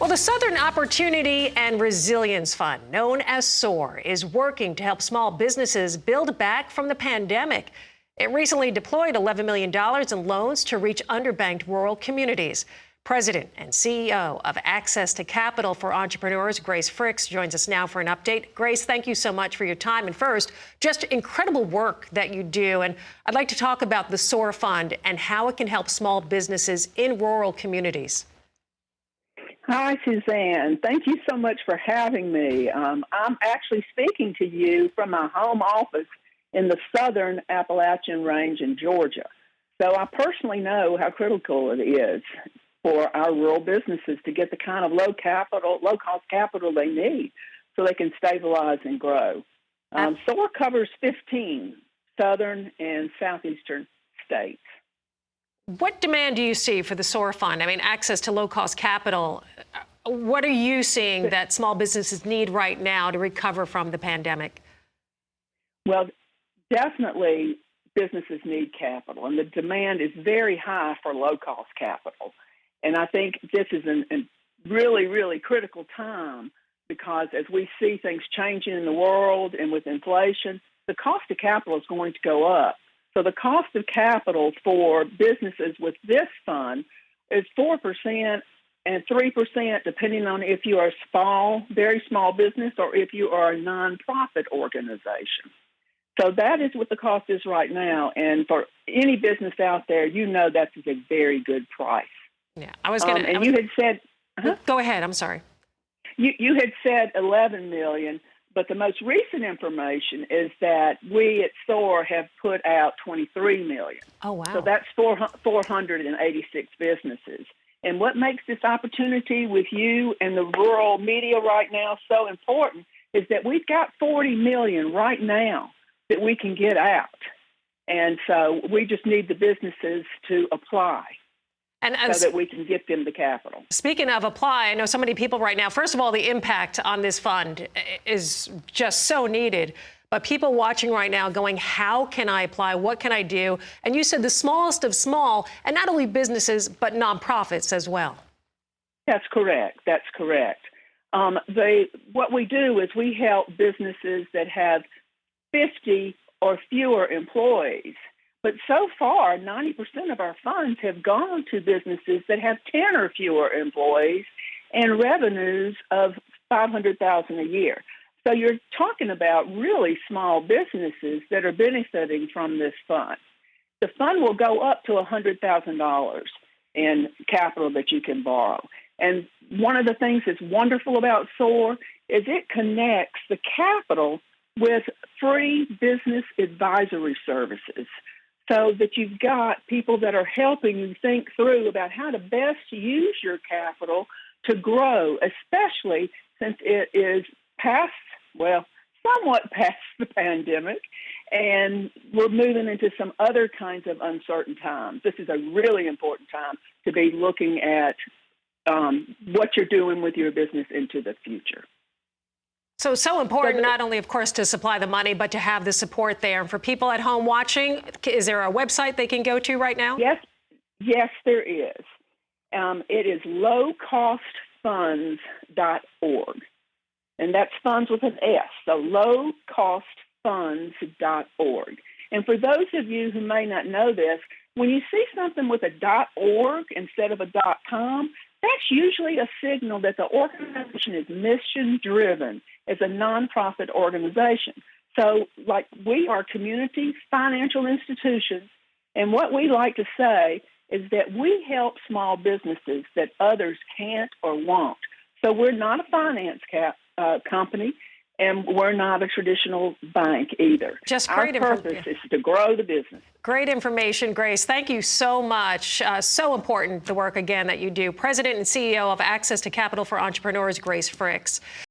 Well, the Southern Opportunity and Resilience Fund, known as SOAR, is working to help small businesses build back from the pandemic. It recently deployed $11 million in loans to reach underbanked rural communities. President and CEO of Access to Capital for Entrepreneurs, Grace Fricks, joins us now for an update. Grace, thank you so much for your time. And first, just incredible work that you do. And I'd like to talk about the SOAR Fund and how it can help small businesses in rural communities. Hi, Suzanne. Thank you so much for having me. I'm actually speaking to you from my home office in the Southern Appalachian Range in Georgia. So I personally know how critical it is for our rural businesses to get the kind of low-cost capital they need so they can stabilize and grow. SOAR covers 15 southern and southeastern states. What demand do you see for the SOAR Fund? I mean, access to low-cost capital. What are you seeing that small businesses need right now to recover from the pandemic? Well, definitely businesses need capital, and the demand is very high for low-cost capital. And I think this is a really, really critical time because as we see things changing in the world and with inflation, the cost of capital is going to go up. So the cost of capital for businesses with this fund is 4% and 3%, depending on if you are a small, very small business or if you are a nonprofit organization. So that is what the cost is right now. And for any business out there, you know that is a very good price. Yeah, I was going to. And you had said. Go ahead. I'm sorry. You had said 11 million. But the most recent information is that we at SOAR have put out 23 million. Oh, wow. So that's 486 businesses. And what makes this opportunity with you and the rural media right now so important is that we've got 40 million right now that we can get out. And so we just need the businesses to apply. So that we can get them the capital. Speaking of apply, I know so many people right now, first of all, the impact on this fund is just so needed. But people watching right now going, how can I apply? What can I do? And you said the smallest of small, and not only businesses, but nonprofits as well. That's correct. That's correct. What we do is we help businesses that have 50 or fewer employees. But so far, 90% of our funds have gone to businesses that have 10 or fewer employees and revenues of $500,000 a year. So you're talking about really small businesses that are benefiting from this fund. The fund will go up to $100,000 in capital that you can borrow. And one of the things that's wonderful about SOAR is it connects the capital with free business advisory services, so that you've got people that are helping you think through about how to best use your capital to grow, especially since it is somewhat past the pandemic, and we're moving into some other kinds of uncertain times. This is a really important time to be looking at what you're doing with your business into the future. So important, not only, of course, to supply the money, but to have the support there. And for people at home watching, is there a website they can go to right now? Yes, there is. It is lowcostfunds.org. And that's funds with an S, so lowcostfunds.org. And for those of you who may not know this, when you see something with a .org instead of a .com, that's usually a signal that the organization is mission-driven as a nonprofit organization. So, like, we are community financial institutions, and what we like to say is that we help small businesses that others can't or won't. So we're not a finance company, and we're not a traditional bank either. Just great Our purpose is to grow the business. Great information, Grace. Thank you so much. So important, the work, again, that you do. President and CEO of Access to Capital for Entrepreneurs, Grace Fricks.